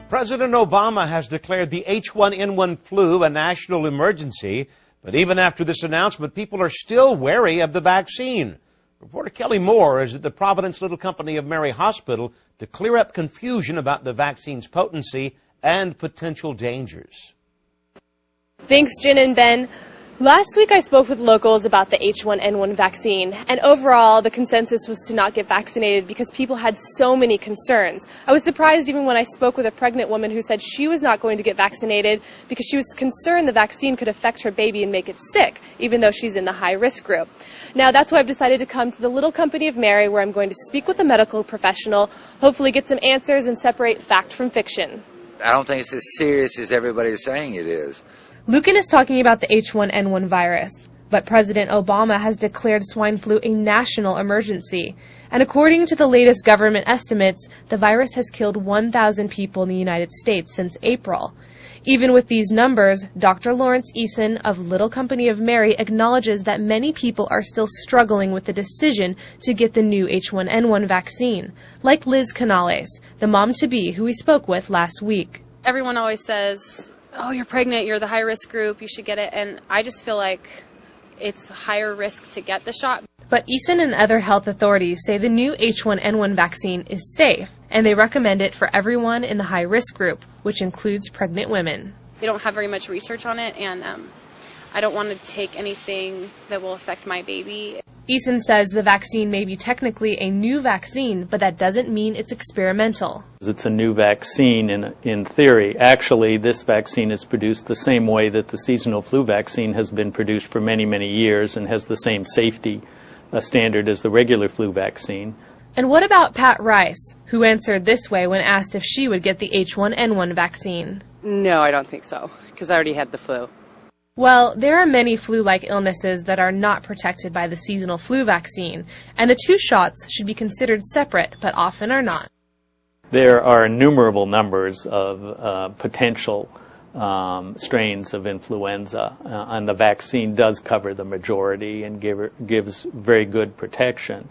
President Obama has declared the H1N1 flu a national emergency, but even after this announcement, people are still wary of the vaccine. Reporter Kelly Moore is at the Providence Little Company of Mary Hospital to clear up confusion about the vaccine's potency and potential dangers. Thanks, Jen and Ben. Last week I spoke with locals about the H1N1 vaccine, and overall the consensus was to not get vaccinated because people had so many concerns. I was surprised even when I spoke with a pregnant woman who said she was not going to get vaccinated because she was concerned the vaccine could affect her baby and make it sick, even though she's in the high-risk group. Now that's why I've decided to come to the Little Company of Mary, where I'm going to speak with a medical professional, hopefully get some answers and separate fact from fiction. I don't think it's as serious as everybody's saying it is. Lucan is talking about the H1N1 virus, but President Obama has declared swine flu a national emergency. And according to the latest government estimates, the virus has killed 1,000 people in the United States since April. Even with these numbers, Dr. Lawrence Eason of Little Company of Mary acknowledges that many people are still struggling with the decision to get the new H1N1 vaccine, like Liz Canales, the mom-to-be who we spoke with last week. Everyone always says, oh, you're pregnant, you're the high-risk group, you should get it. And I just feel like it's higher risk to get the shot. But Eason and other health authorities say the new H1N1 vaccine is safe, and they recommend it for everyone in the high-risk group, which includes pregnant women. They don't have very much research on it, and I don't want to take anything that will affect my baby. Eason says the vaccine may be technically a new vaccine, but that doesn't mean it's experimental. It's a new vaccine in theory. Actually, this vaccine is produced the same way that the seasonal flu vaccine has been produced for many, many years and has the same safety standard as the regular flu vaccine. And what about Pat Rice, who answered this way when asked if she would get the H1N1 vaccine? No, I don't think so, because I already had the flu. Well, there are many flu-like illnesses that are not protected by the seasonal flu vaccine, and the two shots should be considered separate, but often are not. There are innumerable numbers of potential strains of influenza, and the vaccine does cover the majority and gives very good protection.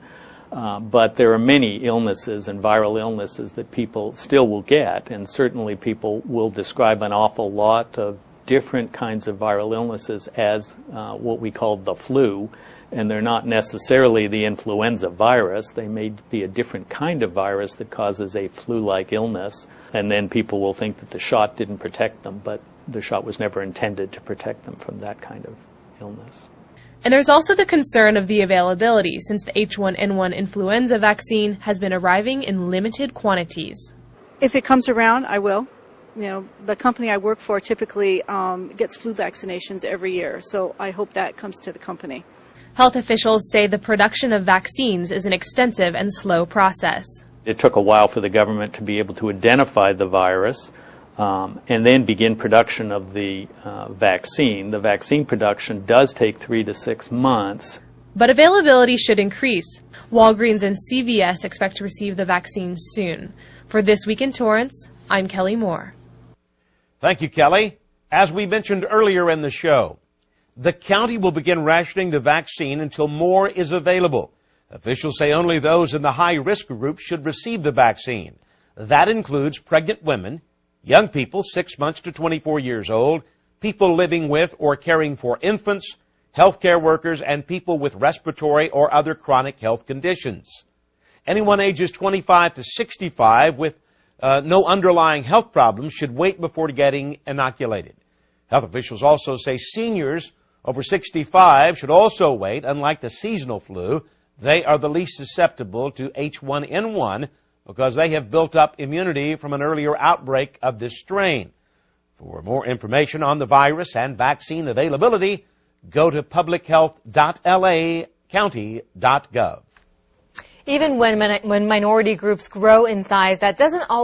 But there are many illnesses and viral illnesses that people still will get, and certainly people will describe an awful lot of different kinds of viral illnesses as what we call the flu, and they're not necessarily the influenza virus. They may be a different kind of virus that causes a flu-like illness, and then people will think that the shot didn't protect them, but the shot was never intended to protect them from that kind of illness. And there's also the concern of the availability, since the H1N1 influenza vaccine has been arriving in limited quantities. If it comes around, I will. You know, the company I work for typically gets flu vaccinations every year, so I hope that comes to the company. Health officials say the production of vaccines is an extensive and slow process. It took a while for the government to be able to identify the virus and then begin production of the vaccine. The vaccine production does take 3 to 6 months. But availability should increase. Walgreens and CVS expect to receive the vaccine soon. For This Week in Torrance, I'm Kelly Moore. Thank you, Kelly. As we mentioned earlier in the show, the county will begin rationing the vaccine until more is available. Officials say only those in the high-risk group should receive the vaccine. That includes pregnant women, young people 6 months to 24 years old, people living with or caring for infants, healthcare workers, and people with respiratory or other chronic health conditions. Anyone ages 25 to 65 with no underlying health problems should wait before getting inoculated. Health officials also say seniors over 65 should also wait. Unlike the seasonal flu, they are the least susceptible to H1N1 because they have built up immunity from an earlier outbreak of this strain. For more information on the virus and vaccine availability, go to publichealth.lacounty.gov. Even when minority groups grow in size, that doesn't always